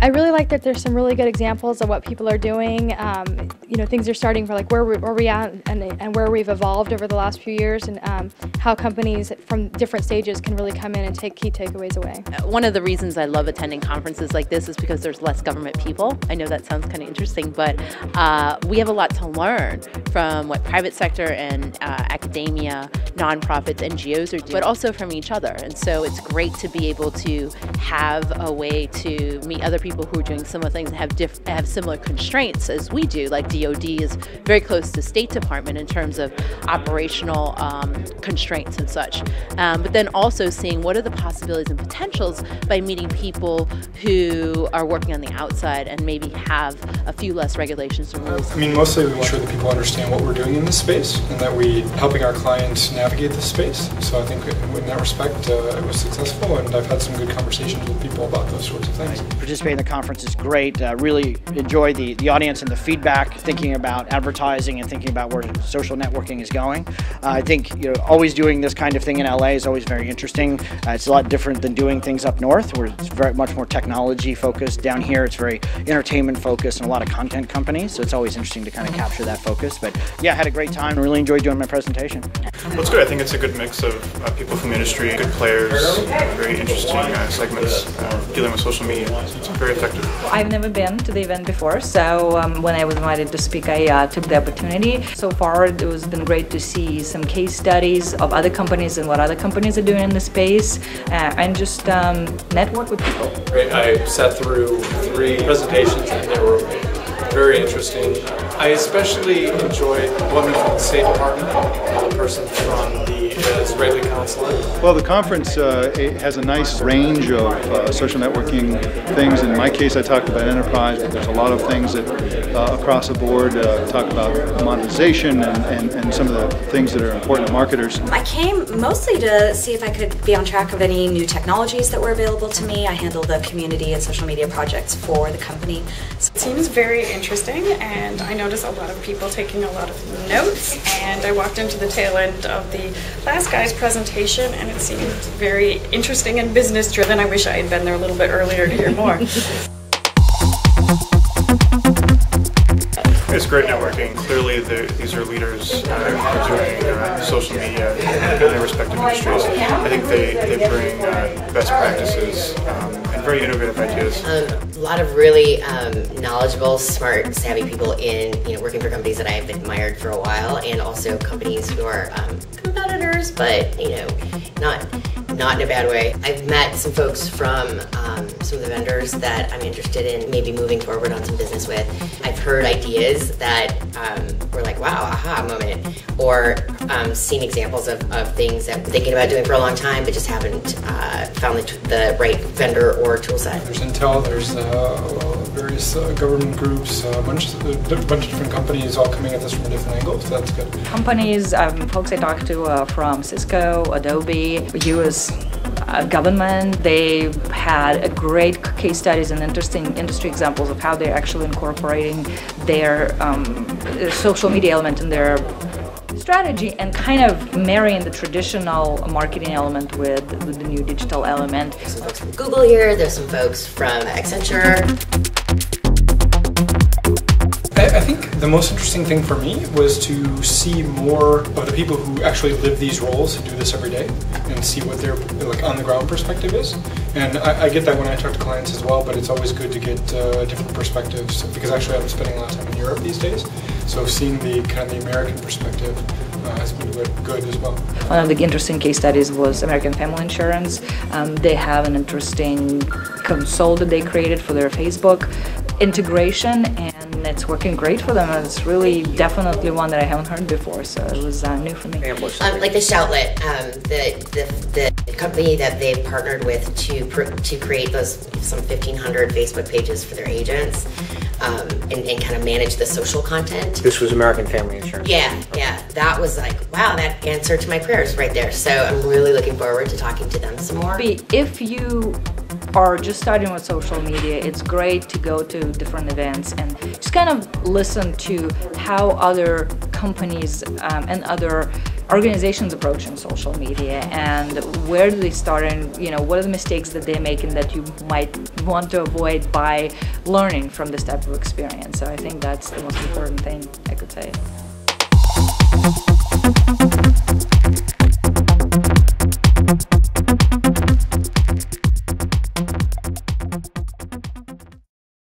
I really like that there's some really good examples of what people are doing. You know, things are starting for like where we at and where we've evolved over the last few years, and how companies from different stages can really come in and take key takeaways away. One of the reasons I love attending conferences like this is because there's less government people. I know that sounds kind of interesting, but we have a lot to learn from what private sector and academia, nonprofits, NGOs are doing, but also from each other. And so it's great to be able to have a way to meet other people who are doing similar things and have similar constraints as we do. Like DoD is very close to State Department in terms of operational constraints and such. But then also seeing what are the possibilities and potentials by meeting people who are working on the outside and maybe have a few less regulations and rules. I mean, mostly we make sure that people understand what we're doing in this space and that we're helping our clients navigate this space. So I think in that respect it was successful, and I've had some good conversations with people about those sorts of things. Participating in the conference is great. Really enjoy the audience and the feedback, thinking about advertising and thinking about where social networking is going. I think always doing this kind of thing in LA is always very interesting. It's a lot different than doing things up north, where it's very much more technology focused. Down here it's very entertainment focused and a lot of content companies, so it's always interesting to kind of capture that focus. But yeah, I had a great time and really enjoyed doing my presentation. Well, it's good. I think it's a good mix of people from the industry, good players, very interesting segments dealing with social media. It's very effective. I've never been to the event before, so when I was invited to speak, I took the opportunity. So far, it has been great to see some case studies of other companies and what other companies are doing in the space, and just network with people. Great. I sat through 3 presentations and they were very interesting. I especially enjoyed the woman from the State Department and the person from the Israeli consulate. Well, the conference it has a nice range of social networking things. In my case, I talked about enterprise, but there's a lot of things that across the board talk about monetization and some of the things that are important to marketers. I came mostly to see if I could be on track of any new technologies that were available to me. I handle the community and social media projects for the company. It seems very interesting, and I noticed a lot of people taking a lot of notes, and I walked into the tail end of the last guy's presentation and it seemed very interesting and business driven. I wish I had been there a little bit earlier to hear more. It's great networking. Clearly, these are leaders doing social media in their respective industries. I think they bring best practices and very innovative ideas. A lot of really knowledgeable, smart, savvy people in working for companies that I've admired for a while, and also companies who are competitors, but not in a bad way. I've met some folks from some of the vendors that I'm interested in maybe moving forward on some business with. I've heard ideas that were like, wow, aha moment, or seen examples of things that I'm thinking about doing for a long time but just haven't found the right vendor or tool set. There's Intel, there's various government groups, a bunch of different companies all coming at this from a different angle, so that's good. Companies, folks I talked to from Cisco, Adobe, US government, they had a great case studies and interesting industry examples of how they're actually incorporating their social media element in their strategy and kind of marrying the traditional marketing element with the new digital element. There's some folks from Google here, there's some folks from Accenture. I think the most interesting thing for me was to see more of the people who actually live these roles, who do this every day, and see what their on the ground perspective is. And I get that when I talk to clients as well, but it's always good to get different perspectives, because actually I'm spending a lot of time in Europe these days, so seeing the kind of the American perspective has been good as well. One of the interesting case studies was American Family Insurance. They have an interesting console that they created for their Facebook integration, and it's working great for them. It's really definitely one that I haven't heard before, so it was new for me. Like the Shoutlet, the company that they've partnered with to create some 1,500 Facebook pages for their agents, and kind of manage the social content. This was American Family Insurance. Yeah, that was like, wow, that answered to my prayers right there. So I'm really looking forward to talking to them some more. If you are just starting with social media, it's great to go to different events and just kind of listen to how other companies and other organizations approaching social media, and where do they start, and what are the mistakes that they're making that you might want to avoid by learning from this type of experience. So I think that's the most important thing I could say.